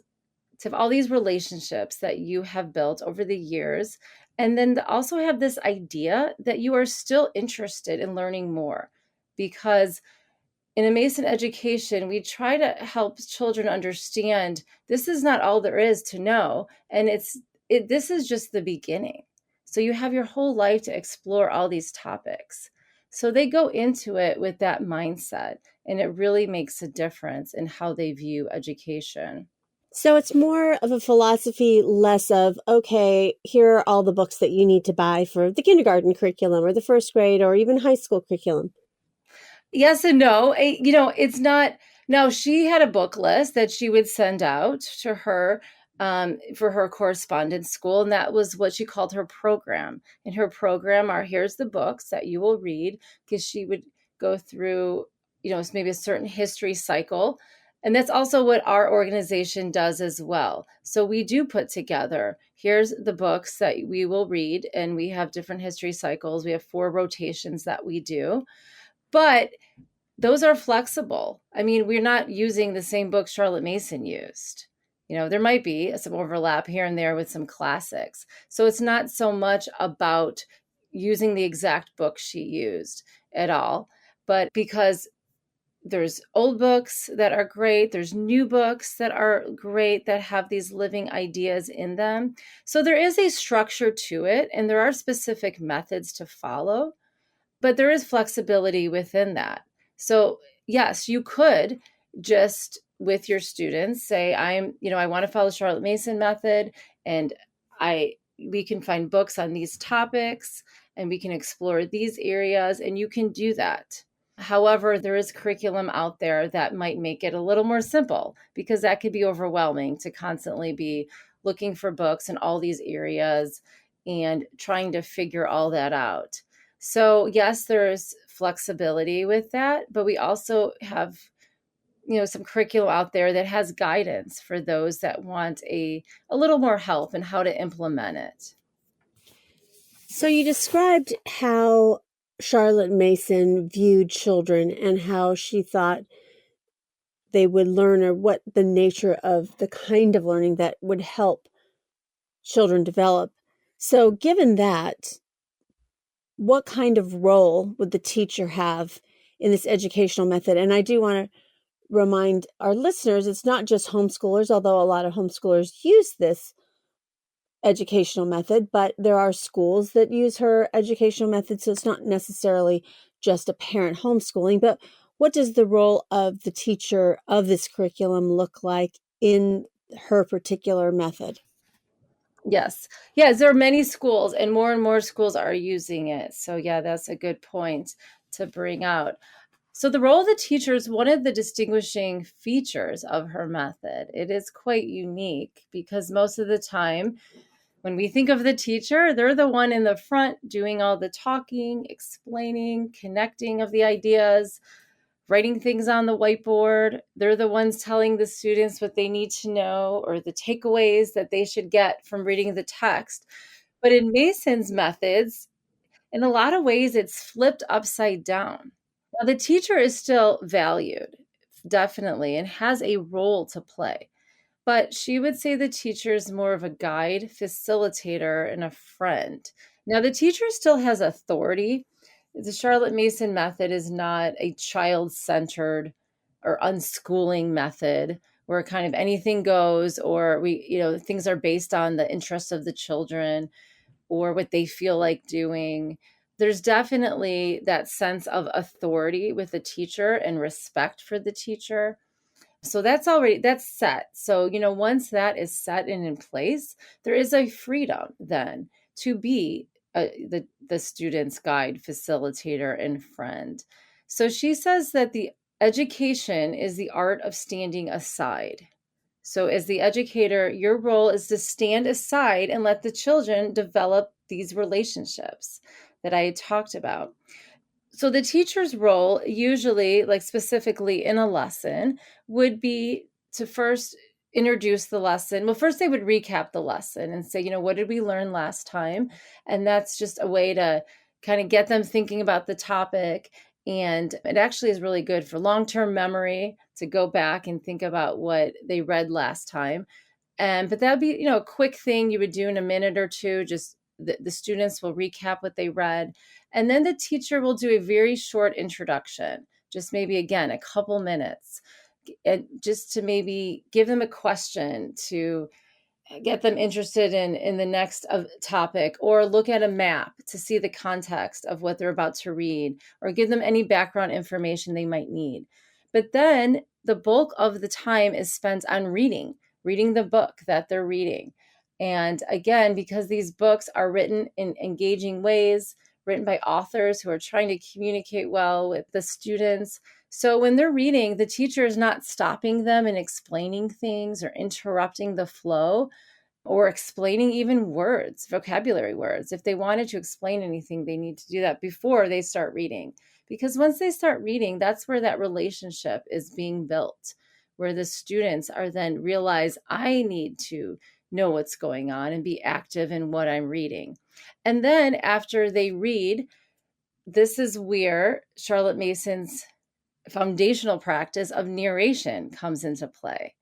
to have all these relationships that you have built over the years. And then to also have this idea that you are still interested in learning more. Because in a Mason education, we try to help children understand this is not all there is to know. And this is just the beginning. So you have your whole life to explore all these topics. So they go into it with that mindset, and it really makes a difference in how they view education. So it's more of a philosophy, less of, okay, here are all the books that you need to buy for the kindergarten curriculum or the first grade or even high school curriculum. Yes and no. It's not. No, she had a book list that she would send out to her for her correspondence school, and that was what she called her program. And her program are, here's the books that you will read, because she would go through, maybe a certain history cycle. And that's also what our organization does as well. So we do put together, here's the books that we will read, and we have different history cycles. We have 4 rotations that we do. But those are flexible. I mean, we're not using the same book Charlotte Mason used. There might be some overlap here and there with some classics. So it's not so much about using the exact book she used at all, but because there's old books that are great, there's new books that are great that have these living ideas in them. So there is a structure to it, and there are specific methods to follow, but there is flexibility within that. So, yes, you could just with your students say, I want to follow the Charlotte Mason method, and we can find books on these topics, and we can explore these areas, and you can do that. However, there is curriculum out there that might make it a little more simple, because that could be overwhelming to constantly be looking for books in all these areas and trying to figure all that out. So, yes, there's flexibility with that, but we also have, some curriculum out there that has guidance for those that want a little more help in how to implement it. So you described how Charlotte Mason viewed children and how she thought they would learn, or what the nature of the kind of learning that would help children develop. So, given that, what kind of role would the teacher have in this educational method? And I do want to remind our listeners, it's not just homeschoolers, although a lot of homeschoolers use this educational method, but there are schools that use her educational method. So it's not necessarily just a parent homeschooling. But what does the role of the teacher of this curriculum look like in her particular method? Yes. Yes, there are many schools, and more schools are using it. So, yeah, that's a good point to bring out. So the role of the teacher is one of the distinguishing features of her method. It is quite unique because most of the time when we think of the teacher, they're the one in the front doing all the talking, explaining, connecting of the ideas, writing things on the whiteboard. They're the ones telling the students what they need to know or the takeaways that they should get from reading the text. But in Mason's methods, in a lot of ways, it's flipped upside down. Now, the teacher is still valued, definitely, and has a role to play. But she would say the teacher is more of a guide, facilitator, and a friend. Now, the teacher still has authority. The Charlotte Mason method is not a child centered or unschooling method where kind of anything goes, or things are based on the interests of the children or what they feel like doing. There's definitely that sense of authority with the teacher and respect for the teacher. So that's set. So, once that is set and in place, there is a freedom then to be the student's guide, facilitator, and friend. So she says that the education is the art of standing aside. So, as the educator, your role is to stand aside and let the children develop these relationships that I had talked about. So, the teacher's role, usually, like specifically in a lesson, would be to first introduce the lesson. Well, first, they would recap the lesson and say, what did we learn last time? And that's just a way to kind of get them thinking about the topic. And it actually is really good for long-term memory to go back and think about what they read last time. But that would be, a quick thing you would do in a minute or two. Just the students will recap what they read. And then the teacher will do a very short introduction, just maybe, again, a couple minutes, and just to maybe give them a question to get them interested in the next topic, or look at a map to see the context of what they're about to read, or give them any background information they might need. But then the bulk of the time is spent on reading the book that they're reading. And again, because these books are written in engaging ways, written by authors who are trying to communicate well with the students. So when they're reading, the teacher is not stopping them and explaining things or interrupting the flow, or explaining even words, vocabulary words. If they wanted to explain anything, they need to do that before they start reading. Because once they start reading, that's where that relationship is being built, where the students are then realize, I need to know what's going on and be active in what I'm reading. And then after they read, this is where Charlotte Mason's foundational practice of narration comes into play.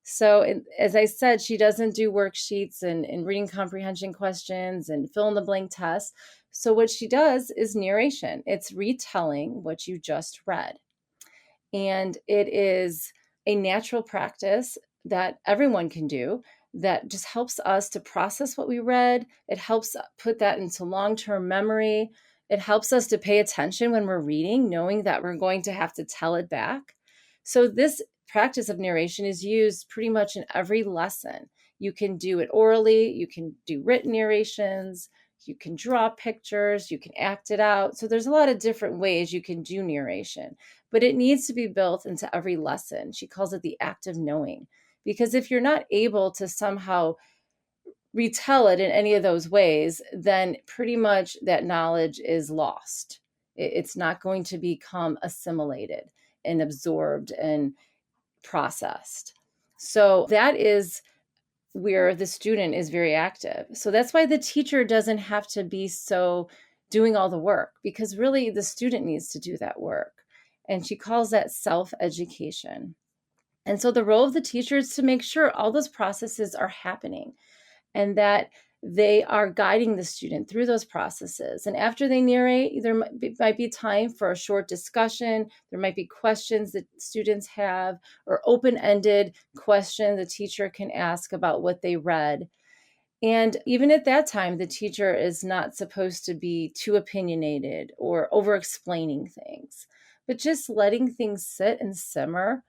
So, as I said, she doesn't do worksheets and reading comprehension questions and fill in the blank tests. So, what she does is narration. It's retelling what you just read. And it is a natural practice that everyone can do that just helps us to process what we read. It helps put that into long-term memory. It helps us to pay attention when we're reading, knowing that we're going to have to tell it back. So this practice of narration is used pretty much in every lesson. You can do it orally, you can do written narrations, you can draw pictures, you can act it out. So there's a lot of different ways you can do narration, but it needs to be built into every lesson. She calls it the act of knowing, because if you're not able to somehow retell it in any of those ways, then pretty much that knowledge is lost. It's not going to become assimilated and absorbed and processed. So that is where the student is very active. So that's why the teacher doesn't have to be so doing all the work, because really the student needs to do that work. And she calls that self-education. And so the role of the teacher is to make sure all those processes are happening and that they are guiding the student through those processes. And after they narrate, there might be time for a short discussion. There might be questions that students have, or open-ended questions the teacher can ask about what they read. And even at that time, the teacher is not supposed to be too opinionated or over-explaining things, but just letting things sit and simmer.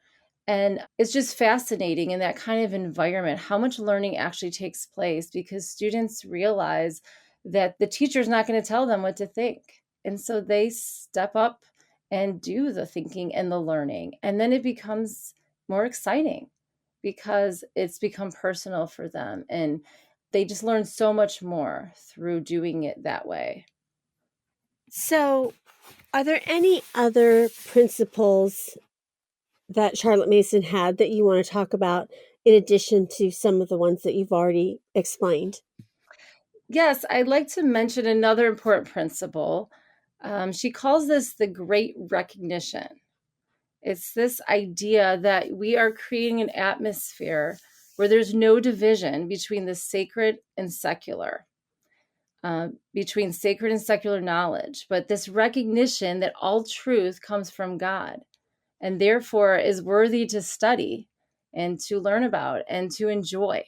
And it's just fascinating in that kind of environment how much learning actually takes place, because students realize that the teacher's not going to tell them what to think. And so they step up and do the thinking and the learning. And then it becomes more exciting because it's become personal for them. And they just learn so much more through doing it that way. So, are there any other principles that Charlotte Mason had that you want to talk about in addition to some of the ones that you've already explained? Yes, I'd like to mention another important principle. She calls this the great recognition. It's this idea that we are creating an atmosphere where there's no division between the sacred and secular, between sacred and secular knowledge, but this recognition that all truth comes from God and therefore is worthy to study and to learn about and to enjoy.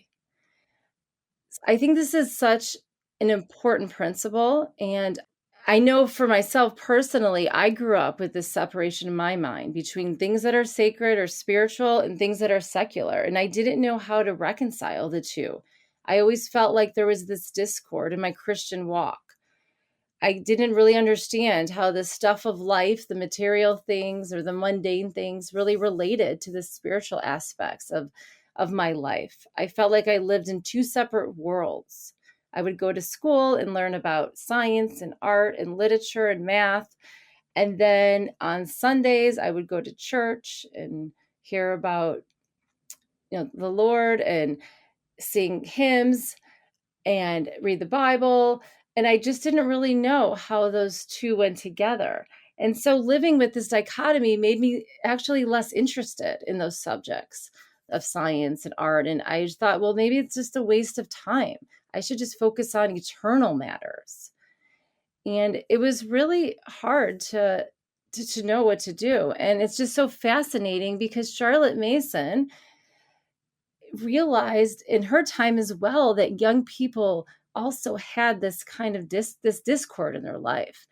I think this is such an important principle. And I know for myself personally, I grew up with this separation in my mind between things that are sacred or spiritual and things that are secular. And I didn't know how to reconcile the two. I always felt like there was this discord in my Christian walk. I didn't really understand how the stuff of life, the material things or the mundane things, really related to the spiritual aspects of my life. I felt like I lived in two separate worlds. I would go to school and learn about science and art and literature and math. And then on Sundays, I would go to church and hear about, the Lord and sing hymns and read the Bible. And I just didn't really know how those two went together. And so living with this dichotomy made me actually less interested in those subjects of science and art. And I just thought, well, maybe it's just a waste of time. I should just focus on eternal matters. And it was really hard to know what to do. And it's just so fascinating because Charlotte Mason realized in her time as well that young people also had this kind of this discord in their life,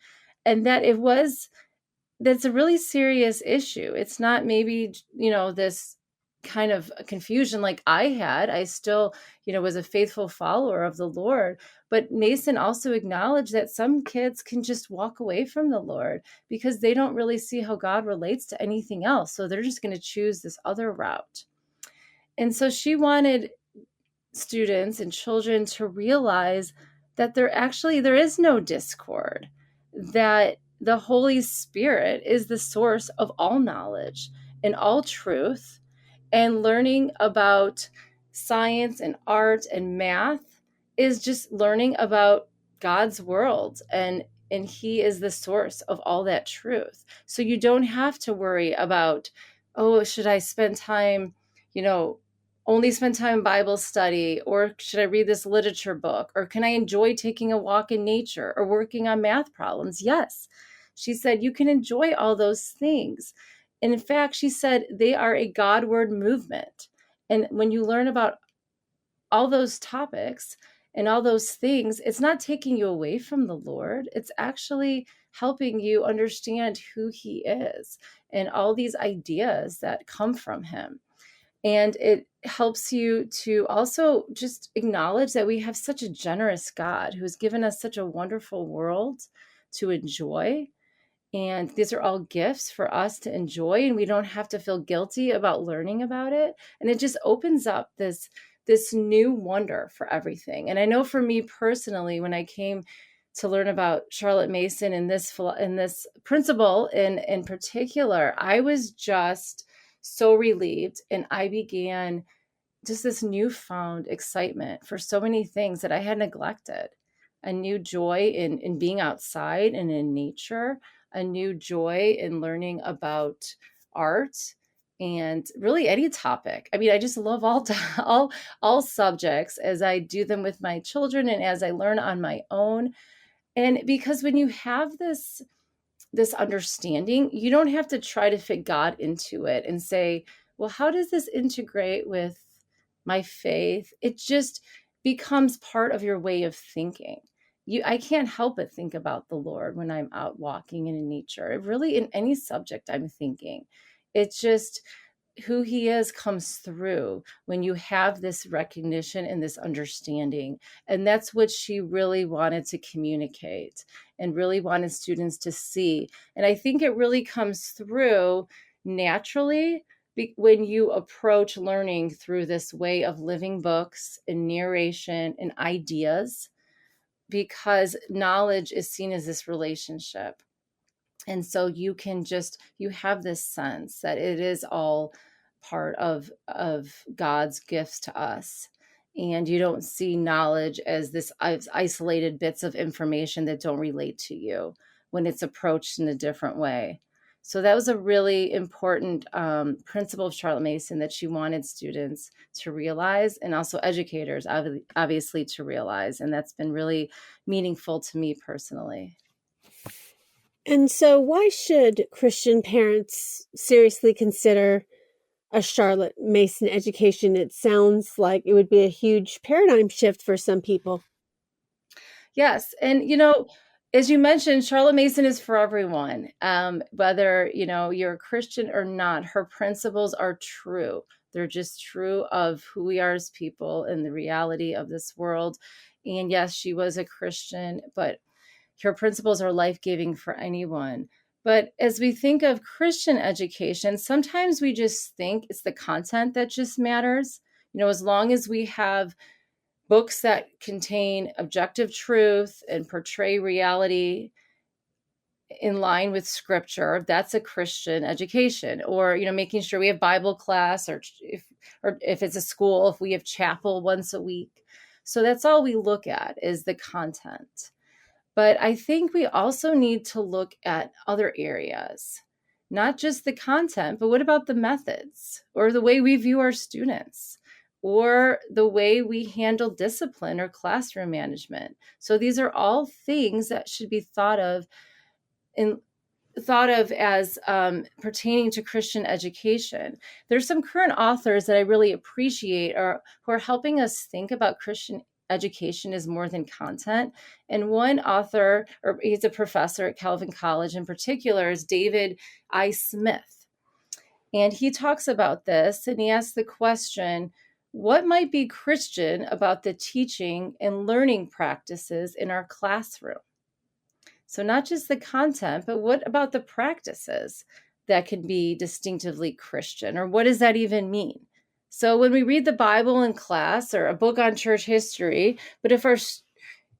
and that that's a really serious issue. It's not maybe, this kind of confusion like I had. I still, was a faithful follower of the Lord. But Mason also acknowledged that some kids can just walk away from the Lord because they don't really see how God relates to anything else. So they're just going to choose this other route. And so she wanted students and children to realize that there is no discord, that the Holy Spirit is the source of all knowledge and all truth, and learning about science and art and math is just learning about God's world, and he is the source of all that truth. So you don't have to worry about, oh, should I spend time, you know only spend time in Bible study, or should I read this literature book, or can I enjoy taking a walk in nature or working on math problems? Yes. She said you can enjoy all those things. And in fact, she said they are a Godward movement. And when you learn about all those topics and all those things, it's not taking you away from the Lord. It's actually helping you understand who he is and all these ideas that come from him. And it helps you to also just acknowledge that we have such a generous God who has given us such a wonderful world to enjoy. And these are all gifts for us to enjoy, and we don't have to feel guilty about learning about it. And it just opens up this new wonder for everything. And I know for me personally, when I came to learn about Charlotte Mason and this principle in particular, I was just so relieved, and I began just this newfound excitement for so many things that I had neglected. A new joy in being outside and in nature, a new joy in learning about art, and really any topic. I mean, I just love all subjects as I do them with my children and as I learn on my own. And because when you have this understanding, you don't have to try to fit God into it and say, well, how does this integrate with my faith? It just becomes part of your way of thinking. I can't help but think about the Lord when I'm out walking in nature. Really, in any subject I'm thinking, it's just who he is comes through when you have this recognition and this understanding. And that's what she really wanted to communicate and really wanted students to see. And I think it really comes through naturally when you approach learning through this way of living books and narration and ideas, because knowledge is seen as this relationship. And so you have this sense that it is all part of God's gifts to us. And you don't see knowledge as this isolated bits of information that don't relate to you when it's approached in a different way. So that was a really important principle of Charlotte Mason that she wanted students to realize, and also educators obviously to realize. And that's been really meaningful to me personally. And so, why should Christian parents seriously consider a Charlotte Mason education? It sounds like it would be a huge paradigm shift for some people. Yes. And, as you mentioned, Charlotte Mason is for everyone. Whether, you're a Christian or not, her principles are true. They're just true of who we are as people and the reality of this world. And yes, she was a Christian, but her principles are life-giving for anyone. But as we think of Christian education, sometimes we just think it's the content that just matters. As long as we have books that contain objective truth and portray reality in line with scripture, that's a Christian education. Or, making sure we have Bible class, or if it's a school, if we have chapel once a week. So that's all we look at is the content. But I think we also need to look at other areas, not just the content, but what about the methods, or the way we view our students, or the way we handle discipline or classroom management? So these are all things that should be thought of in thought of as pertaining to Christian education. There's some current authors that I really appreciate who are helping us think about Christian education as more than content. And one author, or he's a professor at Calvin College in particular, is David I. Smith. And he talks about this and he asks the question, what might be Christian about the teaching and learning practices in our classroom? So, not just the content, but what about the practices that can be distinctively Christian? Or what does that even mean? So, when we read the Bible in class or a book on church history, but if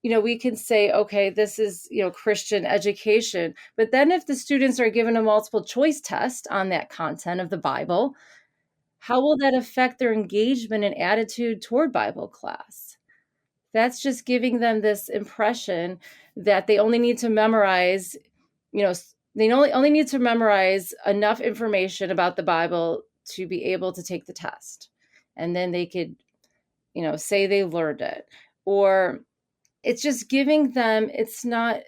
we can say, okay, this is, Christian education. But then if the students are given a multiple choice test on that content of the Bible, how will that affect their engagement and attitude toward Bible class? That's just giving them this impression that they only need to memorize, you know, they only need to memorize enough information about the Bible to be able to take the test. And then they could, say they learned it. Or it's just giving them, it's not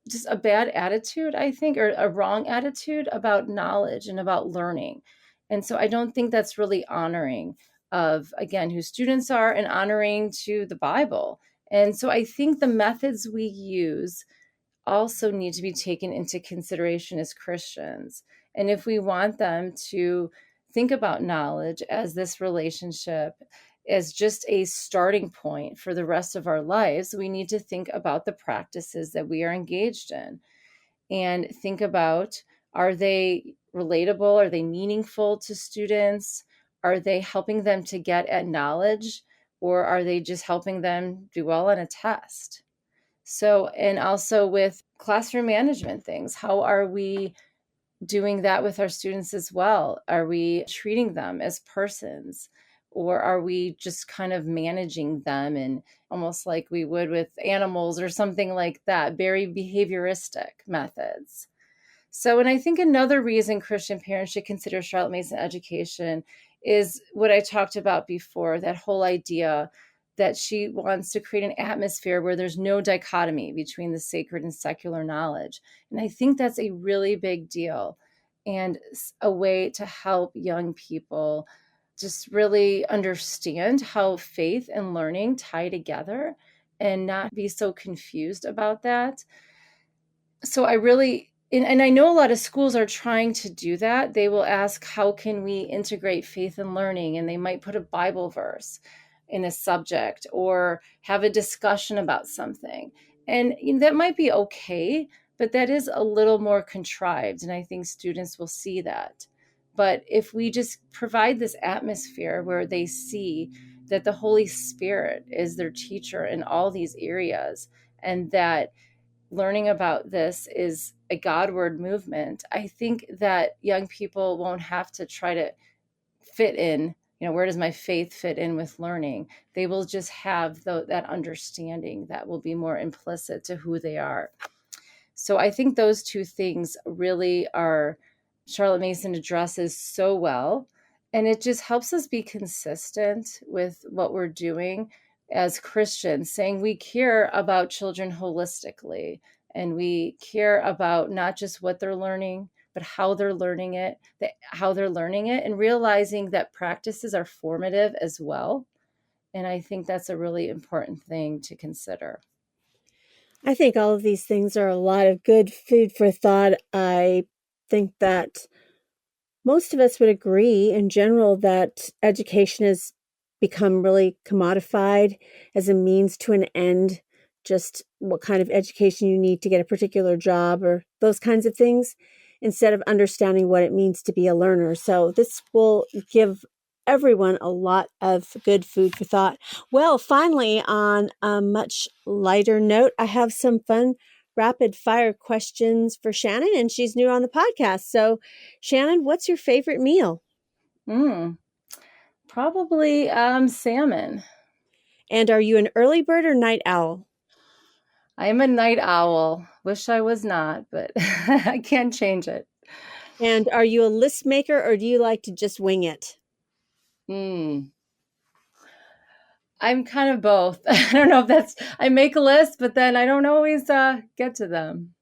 just a bad attitude, I think, or a wrong attitude about knowledge and about learning. And so I don't think that's really honoring of, again, who students are and honoring to the Bible. And so I think the methods we use also need to be taken into consideration as Christians. And if we want them to think about knowledge as this relationship, as just a starting point for the rest of our lives, we need to think about the practices that we are engaged in and think about, are they relatable? Are they meaningful to students? Are they helping them to get at knowledge? Or are they just helping them do well on a test? So, and also with classroom management things, how are we doing that with our students as well? Are we treating them as persons? Or are we just kind of managing them and almost like we would with animals or something like that, very behavioristic methods? So, and I think another reason Christian parents should consider Charlotte Mason education is what I talked about before, that whole idea that she wants to create an atmosphere where there's no dichotomy between the sacred and secular knowledge. And I think that's a really big deal and a way to help young people just really understand how faith and learning tie together and not be so confused about that. So I really, and I know a lot of schools are trying to do that. They will ask, how can we integrate faith and learning? And they might put a Bible verse in a subject or have a discussion about something. And that might be okay, but that is a little more contrived. And I think students will see that. But if we just provide this atmosphere where they see that the Holy Spirit is their teacher in all these areas, and that learning about this is a Godward movement, I think that young people won't have to try to fit in, where does my faith fit in with learning? They will just have that understanding that will be more implicit to who they are. So I think those two things really are Charlotte Mason addresses so well. And it just helps us be consistent with what we're doing as Christians, saying we care about children holistically and we care about not just what they're learning, but how they're learning it, and realizing that practices are formative as well. And I think that's a really important thing to consider. I think all of these things are a lot of good food for thought. I think that most of us would agree in general that education has become really commodified as a means to an end, just what kind of education you need to get a particular job or those kinds of things, instead of understanding what it means to be a learner. So this will give everyone a lot of good food for thought. Well, finally, on a much lighter note, I have some fun rapid fire questions for Shannon, and she's new on the podcast. So, Shannon, what's your favorite meal? Mm, Probably salmon. And are you an early bird or night owl? I am a night owl. Wish I was not, but I can't change it. And are you a list maker or do you like to just wing it? Mm. I'm kind of both. I don't know if I make a list, but then I don't always get to them.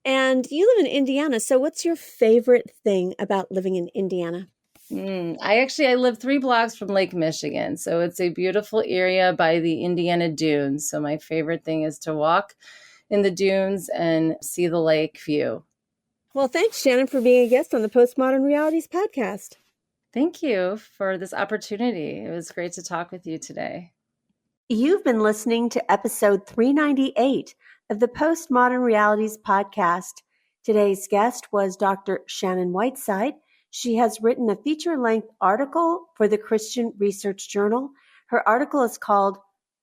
And you live in Indiana, so what's your favorite thing about living in Indiana? I live 3 blocks from Lake Michigan, so it's a beautiful area by the Indiana dunes. So my favorite thing is to walk in the dunes and see the lake view. Well, thanks, Shannon, for being a guest on the Postmodern Realities podcast. Thank you for this opportunity. It was great to talk with you today. You've been listening to episode 398 of the Postmodern Realities podcast. Today's guest was Dr. Shannon Whiteside. She has written a feature-length article for the Christian Research Journal. Her article is called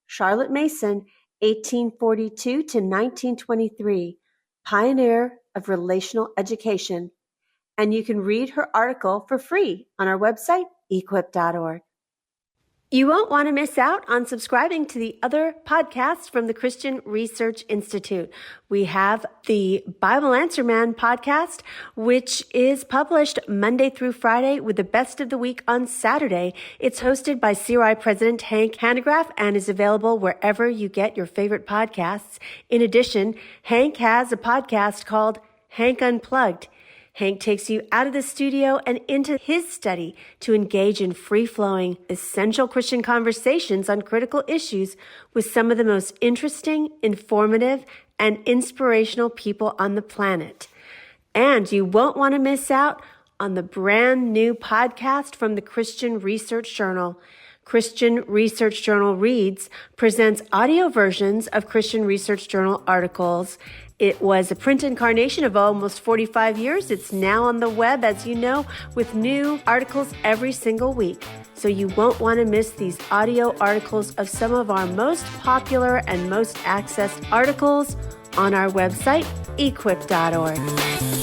Charlotte Mason, 1842 to 1923, Pioneer of Relational Education. And you can read her article for free on our website, equip.org. You won't want to miss out on subscribing to the other podcasts from the Christian Research Institute. We have the Bible Answer Man podcast, which is published Monday through Friday with the best of the week on Saturday. It's hosted by CRI President Hank Hanegraaff and is available wherever you get your favorite podcasts. In addition, Hank has a podcast called Hank Unplugged. Hank takes you out of the studio and into his study to engage in free-flowing, essential Christian conversations on critical issues with some of the most interesting, informative, and inspirational people on the planet. And you won't want to miss out on the brand new podcast from the Christian Research Journal. Christian Research Journal Reads presents audio versions of Christian Research Journal articles. It was a print incarnation of almost 45 years. It's now on the web, as you know, with new articles every single week. So you won't want to miss these audio articles of some of our most popular and most accessed articles on our website, equip.org.